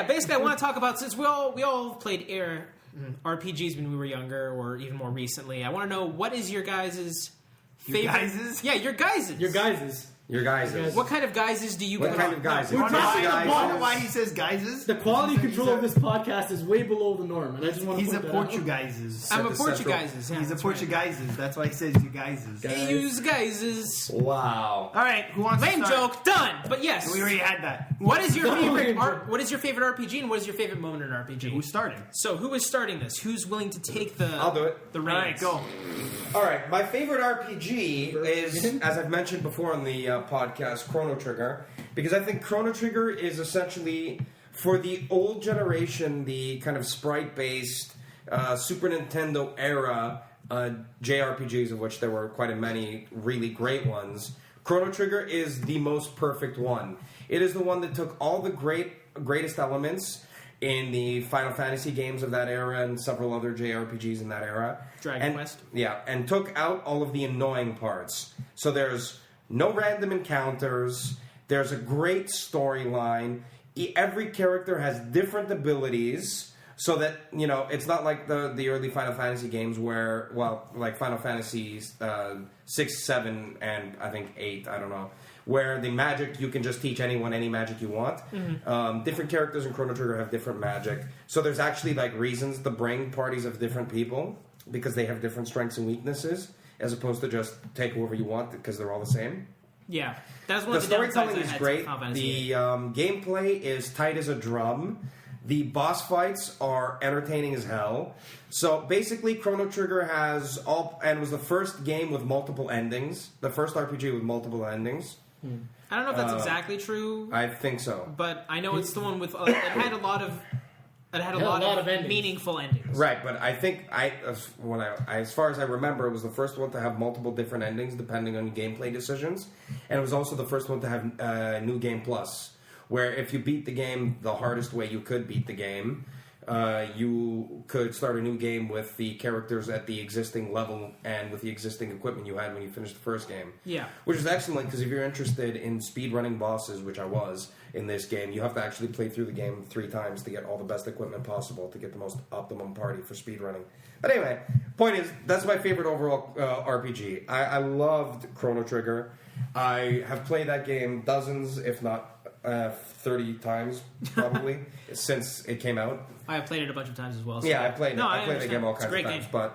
yeah, basically, I want to talk about, since we all played RPGs when we were younger, or even more recently. I want to know, what is your guys' favorite? Your guys'? Yeah, your guys'. Your guys'. Your guys'. What kind of guys' do you? What kind of guys'? We're talking why he says guys'. The quality control of this podcast is way below the norm, and I just want to. He's a point that out. Portugueses. I'm a Portugueses. Yeah, He's a that's right. Portugueses. That's why he says you guys'. Use guys'. Wow. All right, who wants Lame to start? joke. Done. But yes. We already had that. What is your favorite? lame joke. What is your favorite RPG, and what is your favorite moment in an RPG? Who's starting? So who is starting this? Who's willing to take the? I'll do it. The All right, reins? go. All right, my favorite RPG is, as I've mentioned before on the podcast, Chrono Trigger, because I think Chrono Trigger is essentially, for the old generation, the kind of sprite-based Super Nintendo era JRPGs, of which there were quite a many really great ones. Chrono Trigger is the most perfect one. It is the one that took all the greatest elements in the Final Fantasy games of that era and several other JRPGs in that era. Dragon Quest. Yeah, and took out all of the annoying parts. So there's no random encounters. There's a great storyline. Every character has different abilities, so that, you know, it's not like the early Final Fantasy games where, well, like Final Fantasy 6, 7, and I think 8, I don't know, where the magic, you can just teach anyone any magic you want. Mm-hmm. Different characters in Chrono Trigger have different magic. So there's actually like reasons to bring parties of different people, because they have different strengths and weaknesses, as opposed to just take whoever you want because they're all the same. Yeah, that's one The of the downsides storytelling I is had great. to Final Fantasy The gameplay is tight as a drum. The boss fights are entertaining as hell. So basically, Chrono Trigger has and was the first game with multiple endings. The first RPG with multiple endings. I don't know if that's exactly true, I think so. but I know it's the one with. It had a lot of. It had a lot of endings. meaningful endings. Right, but I think as far as I remember, it was the first one to have multiple different endings depending on gameplay decisions, and it was also the first one to have New Game Plus, where if you beat the game the hardest way you could beat the game, you could start a new game with the characters at the existing level and with the existing equipment you had when you finished the first game. Yeah. Which is excellent, because if you're interested in speedrunning bosses, which I was in this game, you have to actually play through the game 3 times to get all the best equipment possible to get the most optimum party for speedrunning. But anyway, point is, that's my favorite overall RPG. I loved Chrono Trigger. I have played that game dozens, if not 30 times, probably, since it came out. I have played it a bunch of times as well. So Yeah, I played no, I played the game all It's a kinds of great times. game.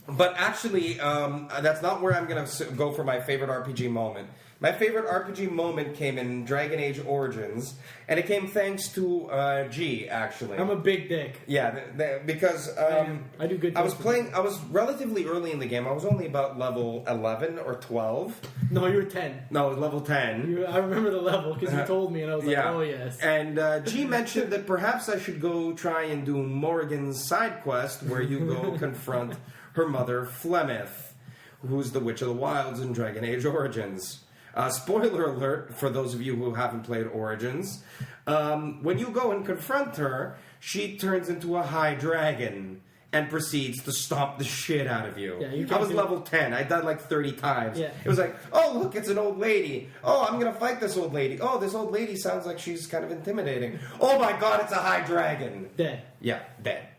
But actually, that's not where I'm going to go for my favorite RPG moment. My favorite RPG moment came in Dragon Age Origins, and it came thanks to G, actually. I'm a big dick. Yeah, because I do good. I was relatively early in the game. I was only about level 11 or 12. No, you were 10. No, level 10. I remember the level because you told me, and I was like, Yeah. oh yes. And G mentioned that perhaps I should go try and do Morrigan's side quest, where you go confront her mother, Flemeth, who's the Witch of the Wilds in Dragon Age Origins. Spoiler alert for those of you who haven't played Origins. When you go and confront her, she turns into a high dragon and proceeds to stomp the shit out of you. Yeah, I was level 10. I died like 30 times. Yeah. It was like, oh, look, it's an old lady. Oh, I'm going to fight this old lady. Oh, this old lady sounds like she's kind of intimidating. Oh my god, it's a high dragon. Dead. Yeah, dead.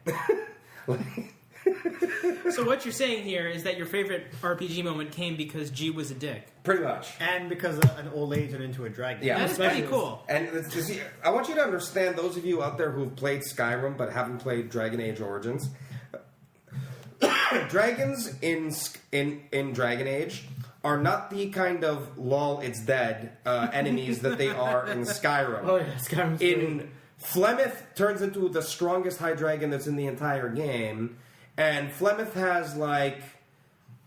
So what you're saying here is that your favorite RPG moment came because G was a dick. Pretty much. And because an old lady turned into a dragon. Yeah. That is pretty cool. And I want you to understand, those of you out there who've played Skyrim but haven't played Dragon Age Origins, dragons in Dragon Age are not the kind of lol it's dead enemies that they are in Skyrim. Oh yeah, Skyrim's great. Flemeth turns into the strongest high dragon that's in the entire game, and Flemeth has like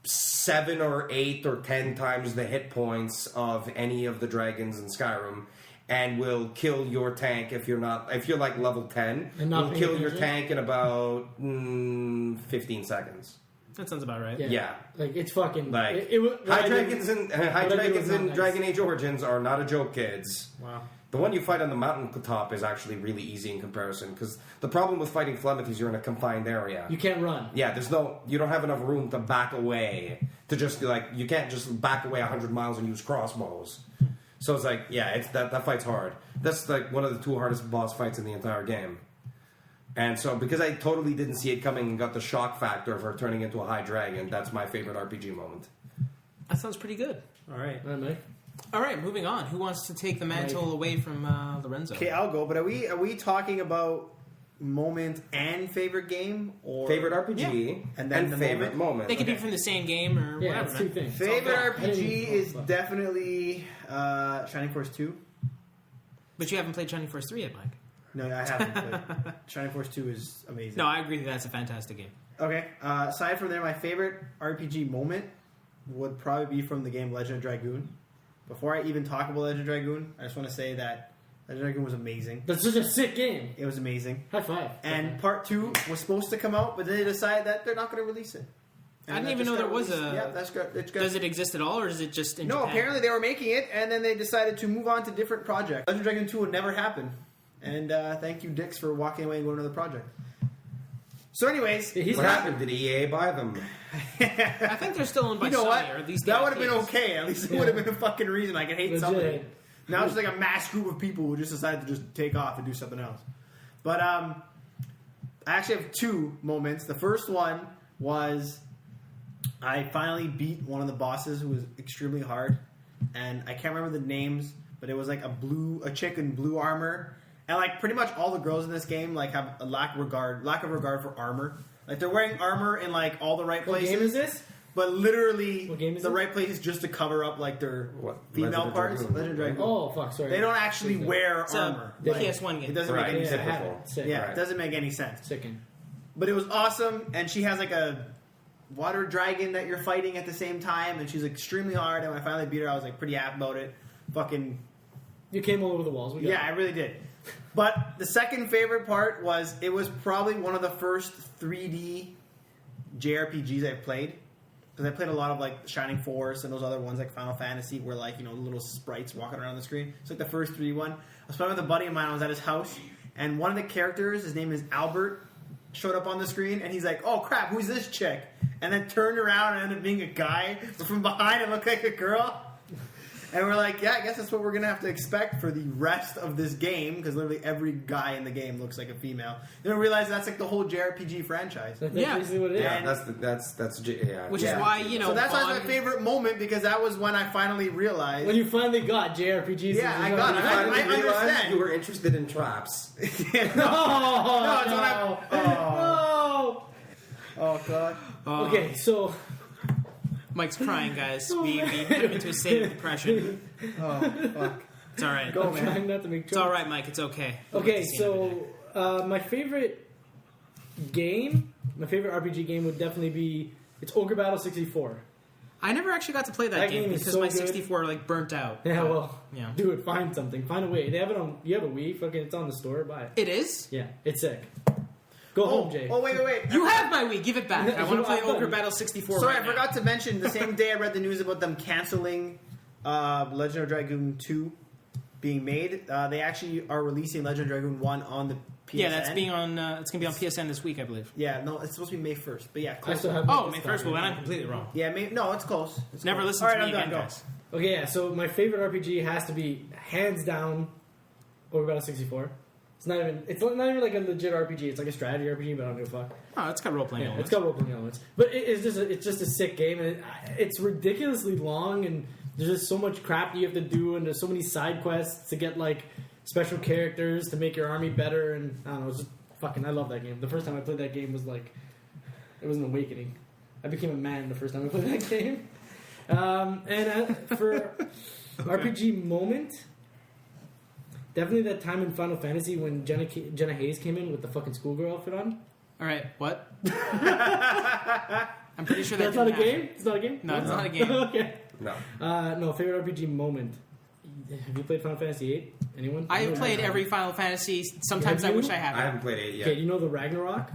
7 or 8 or 10 times the hit points of any of the dragons in Skyrim, and will kill your tank if you're like level 10. And not will kill paying your attention? tank in about 15 seconds. That sounds about right. Yeah. Like it's fucking Like what high I did- dragons in what I did was not nice. Dragon Age Origins are not a joke, kids. Wow. The one you fight on the mountaintop is actually really easy in comparison, because the problem with fighting Flemeth is you're in a confined area. You can't run. Yeah, you don't have enough room to back away. To just be like, you can't just back away 100 miles and use crossbows. So it's like, yeah, it's that fight's hard. That's like one of the 2 hardest boss fights in the entire game. And so, because I totally didn't see it coming and got the shock factor of her turning into a high dragon, that's my favorite RPG moment. That sounds pretty good. All right. All right, Mike. All right, moving on. Who wants to take the mantle away from Lorenzo? Okay, I'll go. But are we talking about moment and favorite game or Favorite RPG Yeah. And then the favorite moment. They could be from the same game or Yeah, whatever. it's 2 man. things. Favorite I didn't RPG even- is definitely Shining Force 2. But you haven't played Shining Force 3 yet, Mike. No, I haven't. But Shining Force 2 is amazing. No, I agree that that's a fantastic game. Okay. Aside from there, my favorite RPG moment would probably be from the game Legend of Dragoon. Before I even talk about Legend of Dragoon, I just want to say that Legend of Dragoon was amazing. That's such a sick game. It was amazing. High five. And part 2 was supposed to come out, but then they decided that they're not going to release it. I didn't that even just know there got was released. a... Yeah, that's good. It's good. Does it exist at all, or is it just in No, Japan? apparently they were making it, and then they decided to move on to different projects. Legend of Dragoon 2 would never happen. And thank you, Dix, for walking away and going to another project. So anyways, He's What not- happened? Did EA buy them? I think they're still owned by you know Sony, what? or at least that the would have been IPs. okay. At least it Yeah. would have been a fucking reason I could hate Legit. somebody. Now it's like a mass group of people who just decided to just take off and do something else. But I actually have 2 moments. The first one was I finally beat one of the bosses who was extremely hard, and I can't remember the names, but it was like a chick in blue armor, and like pretty much all the girls in this game like have a lack of regard for armor. Like they're wearing armor in like all the right What places. game is this? But literally, What game is the it? right places just to cover up like their What? female Legend of parts. Dragoon. Legend of Dragoon. Oh, fuck, sorry. They don't actually wear It's a armor. PS1 game. It doesn't Right. make any Yeah, I sense. have Typical. it. Sick. Yeah, Right. it doesn't make any sense. Sicking. But it was awesome, and she has like a water dragon that you're fighting at the same time, and she's extremely hard. And when I finally beat her, I was like pretty happy about it. Fucking You came all over the walls. We got yeah, I really did. But the second favorite part was it was probably one of the first 3D JRPGs I've played. Because I played a lot of like Shining Force and those other ones like Final Fantasy where like, you know, little sprites walking around the screen. It's like the first 3D one. I was playing with a buddy of mine. I was at his house, and one of the characters, his name is Albert, showed up on the screen, and he's like, "Oh crap, who's this chick?" And then turned around and ended up being a guy, but from behind it looked like a girl. And we're like, yeah, I guess that's what we're going to have to expect for the rest of this game, because literally every guy in the game looks like a female. Then we realize that's like the whole JRPG franchise. That's Yeah. basically what it is. Yeah, And- that's yeah. Which Yeah. is why, you know... So that's why it's Bond- my favorite moment, because that was when I finally realized. When you finally got JRPGs. Yeah, I got it. You finally I realized understand. you were interested in traps. Oh, No, it's when I- no. Oh, God. Okay, so Mike's crying, guys. We put him into a state of depression. Oh, fuck. It's all right. Go, I'm man. trying not to make It's all right, Mike. It's okay. Okay, It's the end of it. so my favorite game, my favorite RPG game would definitely be it's Ogre Battle 64. I never actually got to play that, That game game is because so my good. 64 like burnt out. Yeah, But, well, yeah. do it. Find something. Find a way. They have it on. You have a Wii. Fucking, it's on the store. Buy it. It is? Yeah, it's sick. Go home, Jay. Oh, wait. You have my Wii. Give it back. I want to play I've done Ogre it. Battle 64 Sorry, right I forgot to mention, the same day I read the news about them canceling Legend of Dragoon 2 being made, they actually are releasing Legend of Dragoon 1 on the PSN. Yeah, that's being on. It's gonna be on PSN this week, I believe. Yeah, no, it's supposed to be May 1st. But yeah, I close. still have. Oh, May 1st. Well, then I'm completely wrong. Yeah, no, it's close. It's Never close. listen All to right, me I'm again, done, guys. Okay, yeah. So my favorite RPG has to be hands down Ogre Battle 64. It's not even. It's not even like a legit RPG. It's like a strategy RPG, but I don't give a fuck. Oh, it's got role playing Yeah, elements. it's got role-playing elements, but it's just a sick game, and it's ridiculously long, and there's just so much crap you have to do, and there's so many side quests to get like special characters to make your army better, and I don't know, it's just fucking. I love that game. The first time I played that game was like, it was an awakening. I became a man the first time I played that game. And for RPG moment. Definitely that time in Final Fantasy when Jenna Hayes came in with the fucking schoolgirl outfit on. All right, what? I'm pretty sure that That's not a didn't happen. game? It's not a game? No, it's not a game. Okay. No. No, favorite RPG moment. Have you played Final Fantasy VIII? Anyone? I have No, played no. every Final Fantasy. Sometimes Have I you? wish I I hadn't. haven't played it yet. Okay, you know the Ragnarok?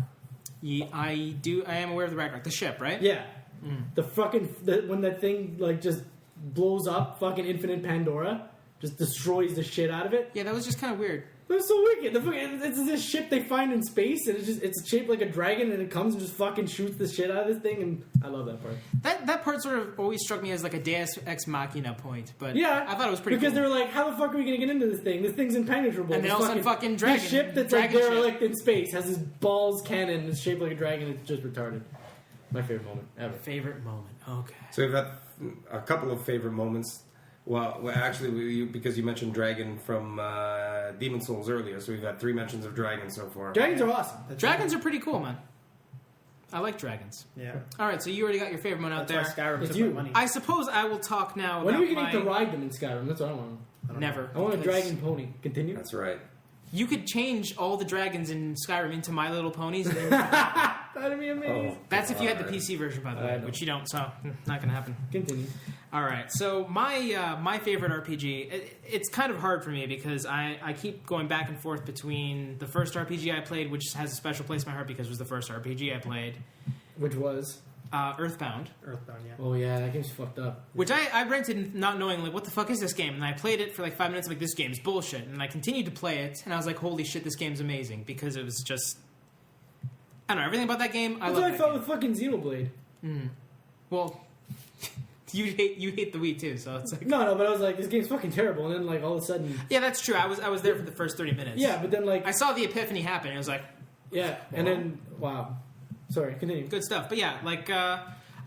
Yeah, I do. I am aware of the Ragnarok, the ship, right? Yeah. The fucking when that thing like just blows up, fucking Infinite Pandora, just destroys the shit out of it. Yeah, that was just kind of weird. That's so wicked. It's this ship they find in space, and it's shaped like a dragon, and it comes and just fucking shoots the shit out of this thing, and I love that part. That part sort of always struck me as like a Deus Ex Machina point, but Yeah, I thought it was pretty because cool. they were like, how the fuck are we gonna get into this thing? This thing's impenetrable. And then This all of a sudden fucking dragon- This ship that's dragon like ship. derelict in space has this balls cannon. It's shaped like a dragon. It's just retarded. My favorite moment ever. Favorite moment. Okay. So we've got a couple of favorite moments. Well, actually, because you mentioned Dragon from Demon Souls earlier, so we've had 3 mentions of Dragon so far. Dragons are awesome. Dragons are pretty cool, man. I like dragons. Yeah. All right, so you already got your favorite one out That's there. why Skyrim It's took you. my money. I suppose I will talk now When about are we getting to my... ride them in Skyrim? That's what I want. Never. I want a Because dragon pony. Continue. That's right. You could change all the dragons in Skyrim into My Little Ponies. And then- That'd be amazing. That's if you had the God. PC version, by the I way, know. which you don't, so not gonna happen. Continue. All right, so my favorite RPG, it's kind of hard for me because I keep going back and forth between the first RPG I played, which has a special place in my heart because it was the first RPG I played, Which was? Earthbound, Earthbound, yeah. Oh yeah, that game's fucked up. which I rented not knowing like what the fuck is this game, and I played it for like 5 minutes. I'm like, this game's bullshit, and I continued to play it, and I was like, holy shit, this game's amazing because it was just I don't know everything about that game. I That's love what I that felt game. with fucking Xenoblade. Well, you hate the Wii too, so it's like No, but I was like, this game's fucking terrible, and then like all of a sudden, yeah, that's true. I was there for the first 30 minutes. yeah, but then like, I saw the epiphany happen. And I was like, yeah, and then wow. Sorry, continue. good stuff. But yeah, like I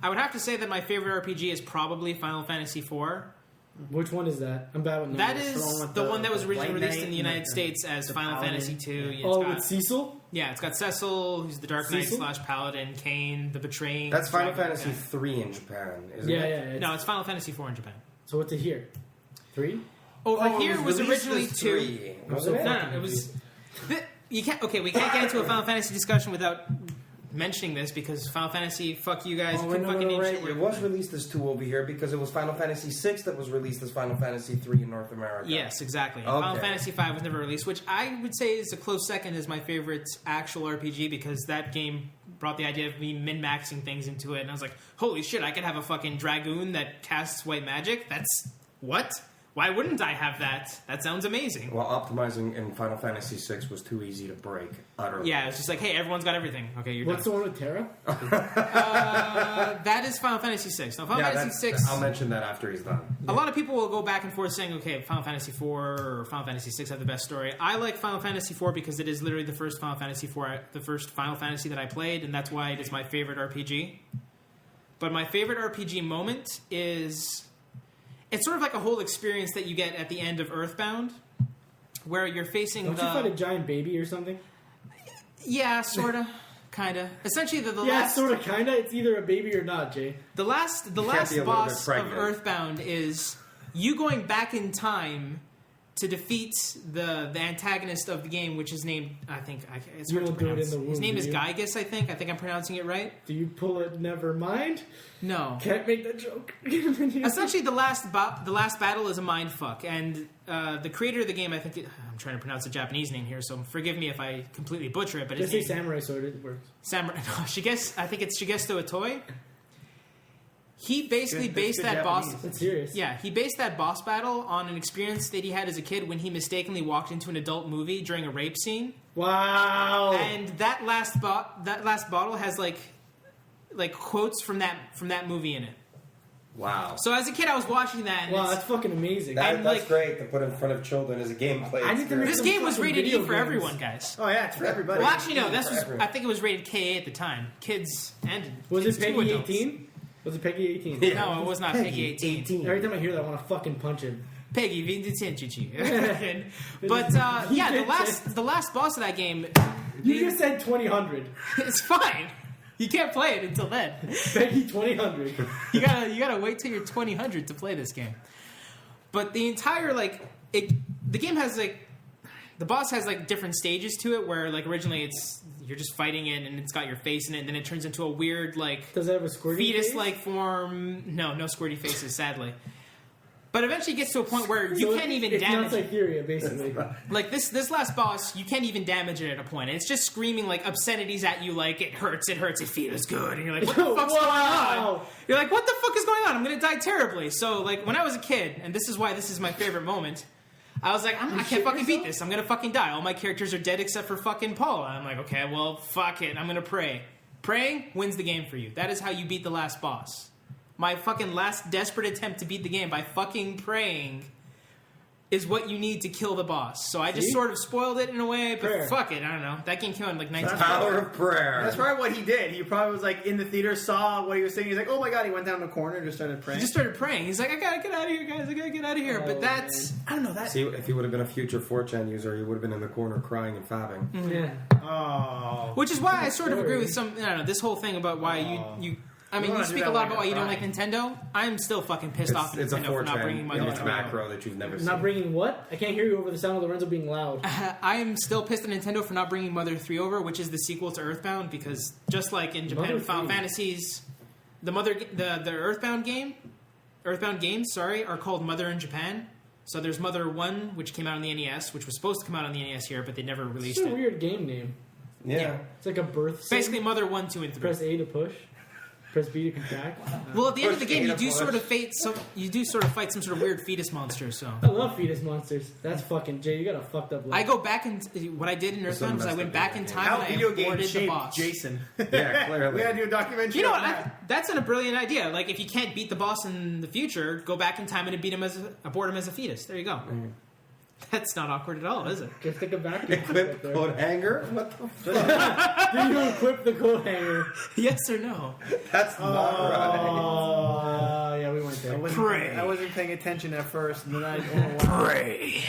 would have to say that my favorite RPG is probably Final Fantasy IV. Which one is that? I'm bad with numbers. That is the one with the the- one that was the originally White released Knight in the and United the- States as the Final Paladin. Fantasy II. Oh, It's with got, Cecil? yeah, it's got Cecil, who's the Dark Knight Cecil? / Paladin, Kane, the Betraying. That's Final Dragon- Fantasy 3 in Japan, isn't Yeah, it? yeah. No, it's Final Fantasy IV in Japan. So what's it here? 3? Over Oh, here was released originally as 2. 3. Was so it? No, it was. You can't. Okay, we can't get into a Final Fantasy discussion without mentioning this because Final Fantasy. Fuck you guys. Oh, couldn't fucking name shit right. worth It was released as 2 over here because it was Final Fantasy 6 that was released as Final Fantasy 3 in North America. Yes, exactly. And Okay. Final Fantasy V was never released, which I would say is a close second as my favorite actual RPG because that game brought the idea of me min-maxing things into it, and I was like, holy shit, I could have a fucking dragoon that casts white magic? That's... what? Why wouldn't I have that? That sounds amazing. Well, optimizing in Final Fantasy 6 was too easy to break, utterly. Yeah, it's just like, hey, everyone's got everything. Okay, you're What's the done. one with Terra? That is Final Fantasy VI. Now, Final Fantasy VI... I'll mention that after he's done. A lot of people will go back and forth saying, okay, Final Fantasy IV or Final Fantasy VI have the best story. I like Final Fantasy IV because it is literally the first Final Fantasy IV, the first Final Fantasy that I played, and that's why it is my favorite RPG. But my favorite RPG moment is... it's sort of like a whole experience that you get at the end of Earthbound, where you're facing Don't you fight a giant baby or something? Yeah, sort of. Kind of. Essentially, the Yeah, last... sort of, kind of. It's either a baby or not, Jay. The last be a little bit boss of pregnant. Earthbound is you going back in time to defeat the antagonist of the game, which is named, I think, it's You hard to don't do it in pronounce. the womb, His name do is you? Gygus, I think. I think I'm pronouncing it right. Do you pull it? Never mind. No. Can't make that joke. Essentially, the last battle is a mind fuck, and the creator of the game, I think, I'm trying to pronounce the Japanese name here, so forgive me if I completely butcher it. But Just his say name, samurai sword. It works. Samurai. No, I think it's Shigesto Itoi. He basically Good- based that's that good boss. Japanese. That's serious. Yeah, he based that boss battle on an experience that he had as a kid when he mistakenly walked into an adult movie during a rape scene, Wow. and that last bottle has like quotes from that movie in it. Wow. So as a kid, I was watching that. And Wow, it's- that's fucking amazing. And, That's like- great to put in front of children as a gameplay. I need to make this some game was fucking rated E video for games. everyone, guys. Oh yeah, it's for everybody. Well, actually, no. For everyone. I think it was rated KA at the time. Kids and Was kids it to Peggy adults. 18? Was it Peggy 18? Yeah. No, it was not Peggy 18. Every time I hear that, I want to fucking punch him. Peggy Vincenci. But yeah, the last boss of that game, You just said 2000. it's fine. You can't play it until then. Peggy 2000. You gotta wait till you're 2000 to play this game. But the entire the game has the boss has different stages to it. Where originally you're just fighting it and it's got your face in it, and then it turns into a weird Does it have a squirty face? fetus-like form. No squirty faces, sadly. But eventually it gets to a point where you So can't even it's damage not it. Cytheria, basically. Like this last boss, you can't even damage it at a point. And it's just screaming obscenities at you like it hurts, it feels good. And you're like, what the fuck's going on? You're like, what the fuck is going on? I'm gonna die terribly. So when I was a kid, and this is why this is my favorite moment, I was like, I can't fucking beat this. I'm gonna fucking die. All my characters are dead except for fucking Paula. I'm like, okay, well, fuck it. I'm gonna pray. Praying wins the game for you. That is how you beat the last boss. My fucking last desperate attempt to beat the game by fucking praying is what you need to kill the boss. So I just sort of spoiled it in a way, but fuck it. I don't know. That game came out in like 19. Power of prayer. That's probably what he did. He probably was like in the theater, saw what he was saying. He's like, oh my god, he went down the corner and just started praying. He just started praying. He's like, I gotta get out of here, guys. I gotta get out of here. But that's, man. I don't know. That See, if he would have been a future 4chan user, he would have been in the corner crying and fabbing. Yeah. Oh. Which is why I sort of agree with some. I don't know, this whole thing about why you. I mean, you speak a lot about why you don't like Nintendo. I'm still fucking pissed off at It's a Nintendo for not bringing 4chan Mother in 3 macro that you've never seen. Not bringing what? I can't hear you over the sound of Lorenzo being loud. I am still pissed at Nintendo for not bringing Mother 3 over, which is the sequel to Earthbound, because just like in Japan, Mother Final 3. Fantasies, the Earthbound games, are called Mother in Japan. So there's Mother 1, which came out on the NES, which was supposed to come out on the NES here, but they never It's released a it. weird game name. Yeah. It's like a birth sim. Basically, Mother 1, 2, and 3. Press A to push. Press B to contract. Well, at the end of the Push game, A you to do push. sort of fight some sort of weird fetus monster. So I love fetus monsters. That's fucking Jay. You got a fucked up life. I go back and what I did in Earthbound was I went back in time How and I video game aborted the shaped boss. Jason. Yeah, clearly. We gotta do a documentary. You know on what? that. That's a brilliant idea. Like, if you can't beat the boss in the future, go back in time and beat him abort him as a fetus. There you go. That's not awkward at all, is it? Just take a back. Equip code hanger? What the fuck? Did you equip the coat hanger? Yes or no? That's not right. Yeah, we went there. I wasn't paying attention at first, and then I don't know why. Pray.